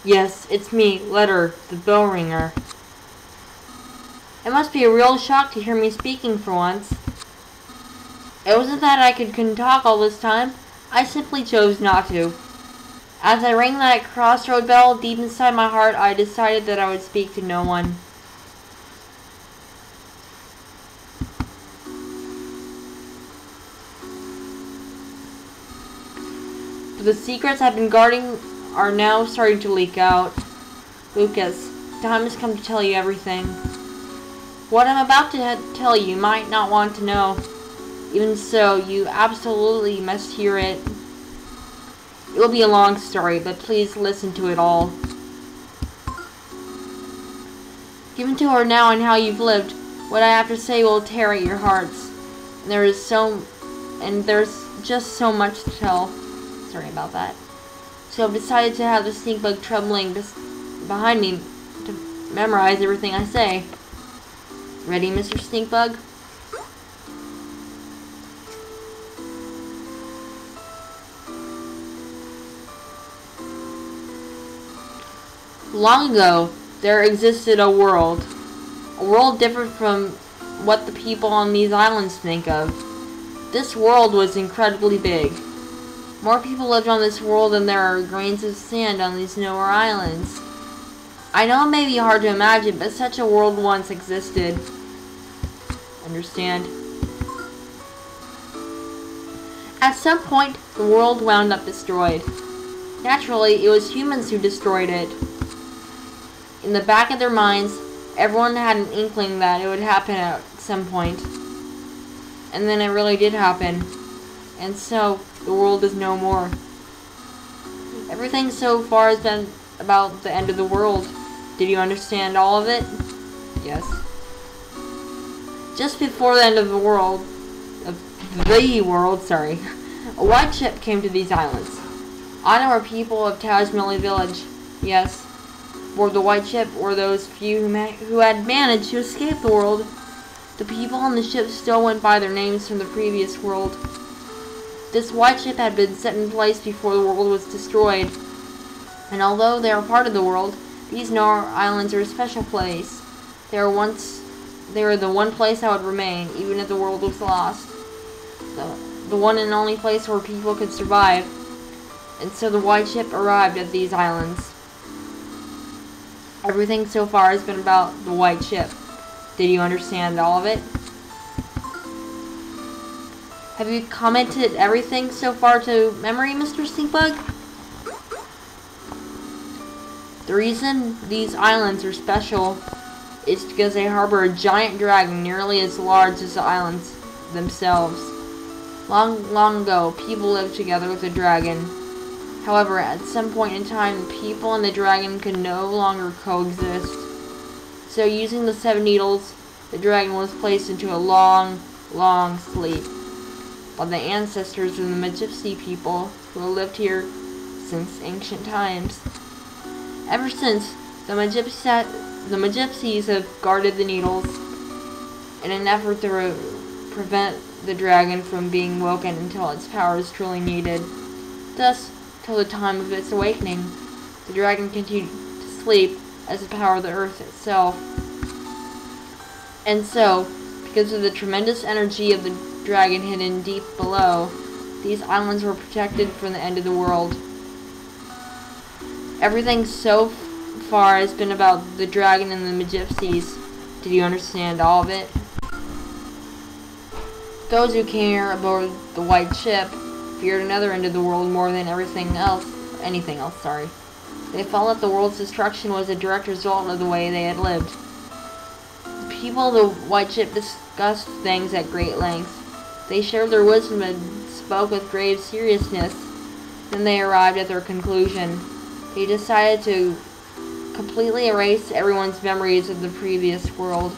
Yes, it's me, Letter, the bell ringer. It must be a real shock to hear me speaking for once. It wasn't that I couldn't talk all this time. I simply chose not to. As I rang that crossroad bell, deep inside my heart, I decided that I would speak to no one. But the secrets I've been guarding are now starting to leak out. Lucas, time has come to tell you everything. What I'm about to tell you might not want to know. Even so, you absolutely must hear it. It will be a long story, but please listen to it all. Given to her now and how you've lived, what I have to say will tear at your hearts. And there's just so much to tell. Sorry about that. So I've decided to have the stink bug trembling behind me to memorize everything I say. Ready, Mr. Stinkbug? Long ago, there existed a world different from what the people on these islands think of. This world was incredibly big. More people lived on this world than there are grains of sand on these Nowhere Islands. I know it may be hard to imagine, but such a world once existed. Understand? At some point, the world wound up destroyed. Naturally, it was humans who destroyed it. In the back of their minds, everyone had an inkling that it would happen at some point. And then it really did happen. And so, the world is no more. Everything so far has been about the end of the world. Did you understand all of it? Yes. Just before the end of the world, a white ship came to these islands. On it were people of Tajmali village. Yes. Aboard the white ship were those few who had managed to escape the world. The people on the ship still went by their names from the previous world. This white ship had been set in place before the world was destroyed. And although they are part of the world, these Nowhere Islands are a special place. They were the one place that would remain, even if the world was lost. The one and only place where people could survive. And so the white ship arrived at these islands. Everything so far has been about the white ship. Did you understand all of it? Have you commented everything so far to memory, Mr. Stinkbug? The reason these islands are special is because they harbor a giant dragon nearly as large as the islands themselves. Long, long ago, people lived together with a dragon. However, at some point in time, the people and the dragon could no longer coexist. So using the 7 needles, the dragon was placed into a long, long sleep by the ancestors of the Magypsy people who have lived here since ancient times. Ever since, the Magypsies have guarded the needles in an effort to prevent the dragon from being woken until its power is truly needed. Thus, till the time of its awakening, the dragon continued to sleep as the power of the earth itself. And so, because of the tremendous energy of the dragon hidden deep below, these islands were protected from the end of the world. Everything so far has been about the dragon and the Magypsies. Did you understand all of it? Those who came here aboard the white ship feared another end of the world more than anything else. They felt that the world's destruction was a direct result of the way they had lived. The people of the white ship discussed things at great length. They shared their wisdom and spoke with grave seriousness. Then they arrived at their conclusion. They decided to completely erase everyone's memories of the previous world,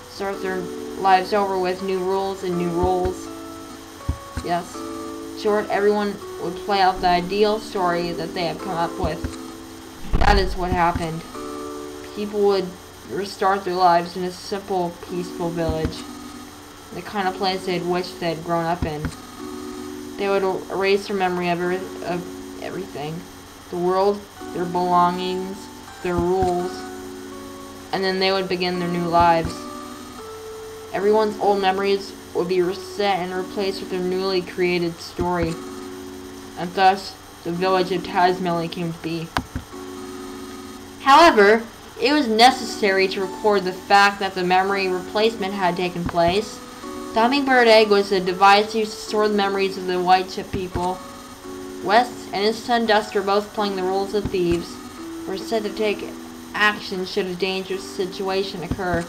start their lives over with new rules and new roles. Yes. In short, everyone would play out the ideal story that they had come up with. That is what happened. People would restart their lives in a simple, peaceful village. The kind of place they'd wished they'd grown up in. They would erase their memory of everything. the world, their belongings, their rules, and then they would begin their new lives. Everyone's old memories would be reset and replaced with their newly created story, and thus the village of Tazmily came to be. However, it was necessary to record the fact that the memory replacement had taken place. The Hummingbird Egg was a device used to store the memories of the White Chip people. West and his son Duster, both playing the roles of thieves, were said to take action should a dangerous situation occur.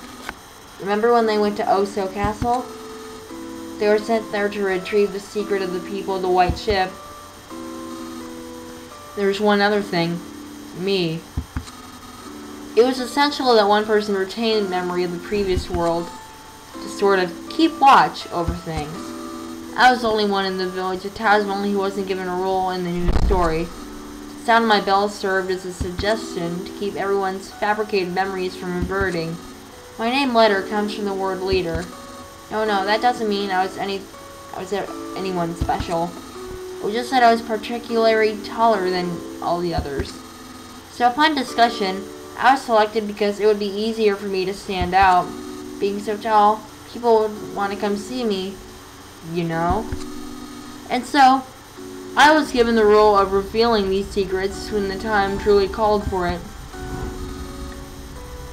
Remember when they went to Oso Castle? They were sent there to retrieve the secret of the people of the White Chip. There's one other thing. Me. It was essential that one person retain memory of the previous world to sort of keep watch over things. I was the only one in the village of Tazmily who wasn't given a role in the new story. The sound of my bell served as a suggestion to keep everyone's fabricated memories from reverting. My name Letter comes from the word leader. No, that doesn't mean I was anyone special. It was just that I was particularly taller than all the others. So upon discussion, I was selected because it would be easier for me to stand out. Being so tall, people would want to come see me, you know. And so, I was given the role of revealing these secrets when the time truly called for it.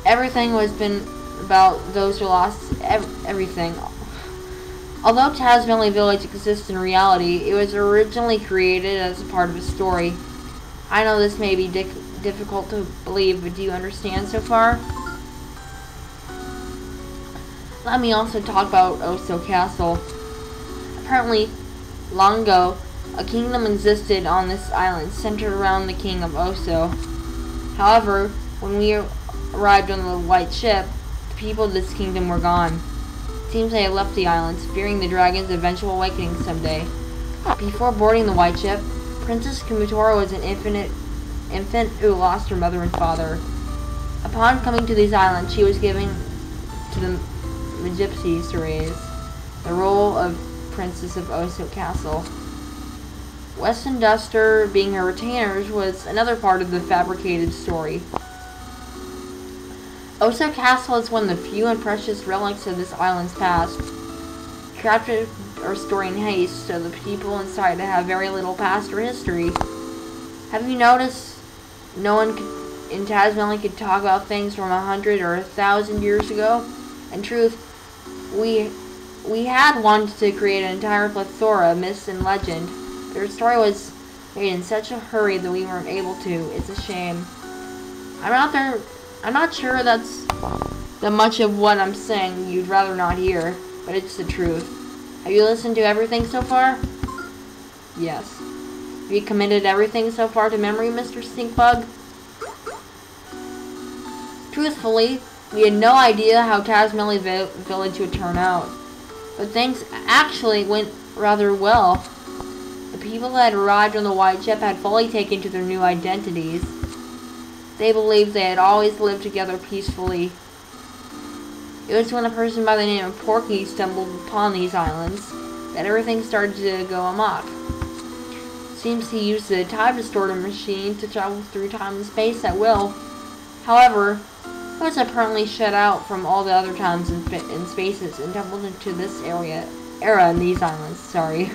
Everything was been about those who lost everything. Although Tazmily Village exists in reality, it was originally created as a part of a story. I know this may be difficult to believe, but do you understand so far? Let me also talk about Oso Castle. Apparently, long ago, a kingdom existed on this island centered around the king of Oso. However, when we arrived on the White Ship, the people of this kingdom were gone. It seems they had left the islands, fearing the dragon's eventual awakening someday. Before boarding the White Ship, Princess Kumatora was an infant who lost her mother and father. Upon coming to these islands, she was given to the gypsies to raise the role of Princess of Oso Castle. West and Duster, being her retainers, was another part of the fabricated story. Oso Castle is one of the few and precious relics of this island's past. Crafted or stored in haste, so the people inside have very little past or history. Have you noticed no one in Tazmily could talk about things from 100 or 1,000 years ago? In truth, we had wanted to create an entire plethora of myths and legend. Their story was made in such a hurry that we weren't able to. It's a shame. I'm not sure that's the much of what I'm saying you'd rather not hear, but it's the truth. Have you listened to everything so far? Yes. Have you committed everything so far to memory, Mr. Stinkbug? Truthfully, we had no idea how Tazmily Village would turn out, but things actually went rather well. The people that had arrived on the White Ship had fully taken to their new identities. They believed they had always lived together peacefully. It was when a person by the name of Porky stumbled upon these islands that everything started to go amok. Seems he used the time distorter machine to travel through time and space at will. However, it was apparently shut out from all the other times and spaces and tumbled into this era in these islands. Sorry.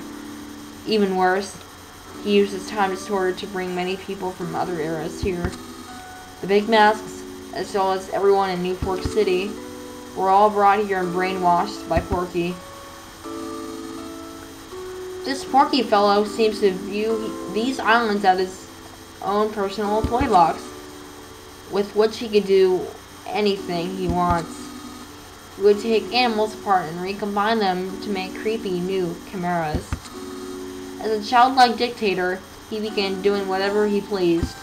Even worse, he used his time distorter to bring many people from other eras here. The Big Masks, as well as everyone in Newport City, were all brought here and brainwashed by Porky. This Porky fellow seems to view these islands as his own personal toy box, with which he could do anything he wants. He would take animals apart and recombine them to make creepy new chimeras. As a childlike dictator, he began doing whatever he pleased,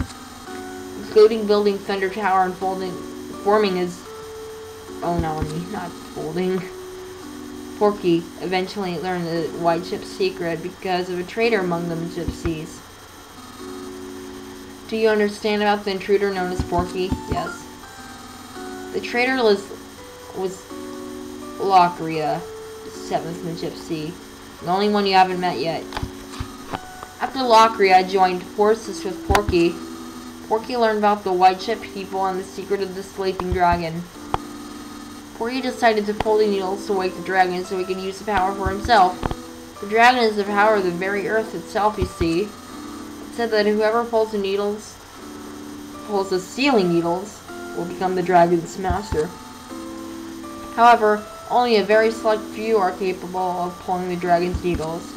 including building Thunder Tower and forming his own army, not folding. Porky eventually learned the White Ship's secret because of a traitor among the gypsies. Do you understand about the intruder known as Porky? Yes. The traitor was Locria, the 7th gypsy, the only one you haven't met yet. After Lockria joined forces with Porky, Porky learned about the White Chip people and the secret of the sleeping dragon. Porky decided to pull the needles to wake the dragon so he could use the power for himself. The dragon is the power of the very earth itself, you see. It said that whoever pulls the sealing needles, will become the dragon's master. However, only a very select few are capable of pulling the dragon's needles.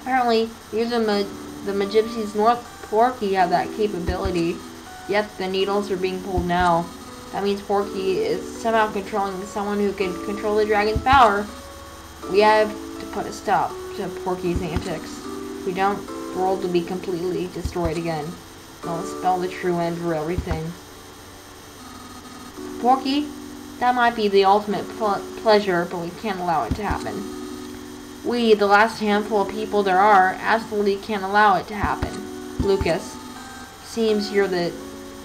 Apparently, neither the Magypsies nor Porky have that capability, yet the needles are being pulled now. That means Porky is somehow controlling someone who can control the dragon's power. We have to put a stop to Porky's antics. If we don't, the world will be completely destroyed again. It'll spell the true end for everything. Porky, that might be the ultimate pleasure, but we can't allow it to happen. We, the last handful of people there are, absolutely can't allow it to happen. Lucas, seems you're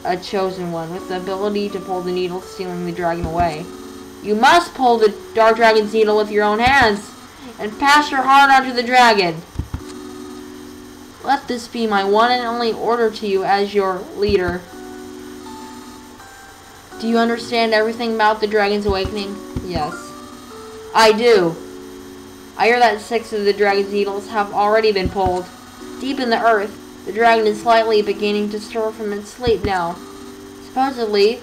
a chosen one, with the ability to pull the needle, stealing the dragon away. You must pull the Dark Dragon's needle with your own hands, and pass your heart onto the dragon. Let this be my one and only order to you as your leader. Do you understand everything about the dragon's awakening? Yes. I do. I hear that 6 of the dragon's needles have already been pulled. Deep in the earth, the dragon is slightly beginning to stir from its sleep now. Supposedly,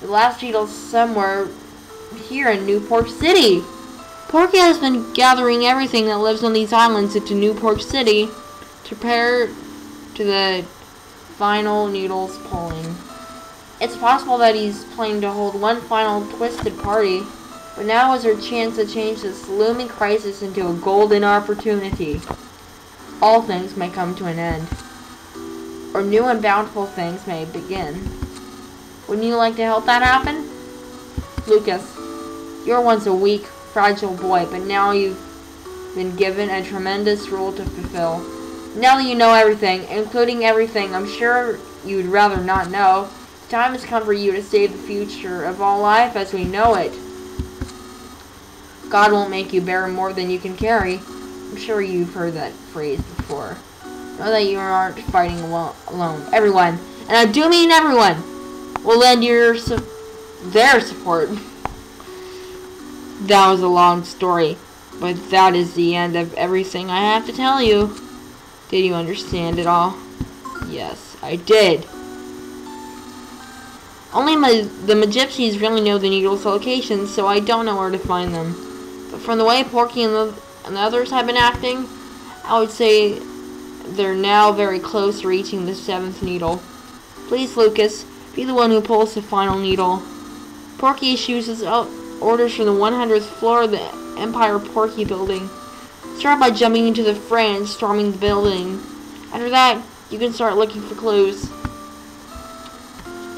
the last needle's somewhere here in Newport City. Porky has been gathering everything that lives on these islands into Newport City to prepare to the final needles pulling. It's possible that he's planning to hold one final twisted party, but now is our chance to change this looming crisis into a golden opportunity. All things may come to an end, or new and bountiful things may begin. Wouldn't you like to help that happen? Lucas, you were once a weak, fragile boy, but now you've been given a tremendous role to fulfill. Now that you know everything, including everything I'm sure you'd rather not know, the time has come for you to save the future of all life as we know it. God won't make you bear more than you can carry. I'm sure you've heard that phrase before. Know that you aren't fighting alone. Everyone, and I do mean everyone, will lend their support. That was a long story, but that is the end of everything I have to tell you. Did you understand it all? Yes, I did. Only the Magypsies really know the needle's location, so I don't know where to find them. But from the way Porky and the others have been acting, I would say they're now very close to reaching the 7th needle. Please, Lucas, be the one who pulls the final needle. Porky issues his orders from the 100th floor of the Empire Porky building. Start by jumping into the fray and storming the building. After that, you can start looking for clues.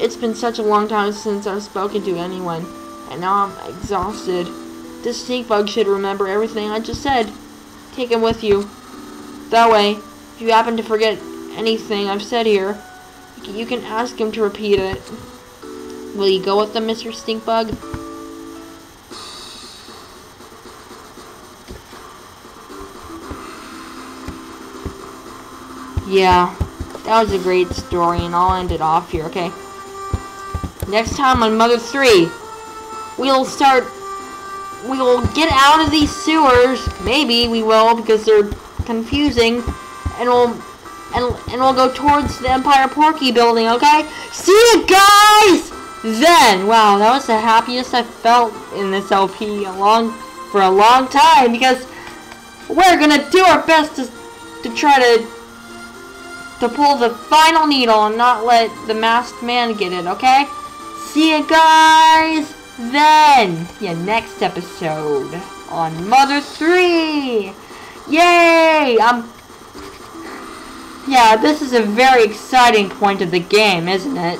It's been such a long time since I've spoken to anyone, and now I'm exhausted. This stink bug should remember everything I just said. Take him with you. That way, if you happen to forget anything I've said here, you can ask him to repeat it. Will you go with them, Mr. Stinkbug? Yeah, that was a great story, and I'll end it off here, okay? Next time on Mother 3, we'll get out of these sewers. Maybe we will, because they're confusing, and we'll go towards the Empire Porky building, okay? See you guys then. Wow, that was the happiest I felt in this LP for a long time, because we're gonna do our best to try to pull the final needle and not let the masked man get it, okay? See you guys then. Yeah, next episode on Mother 3. Yay! Yeah, this is a very exciting point of the game, isn't it?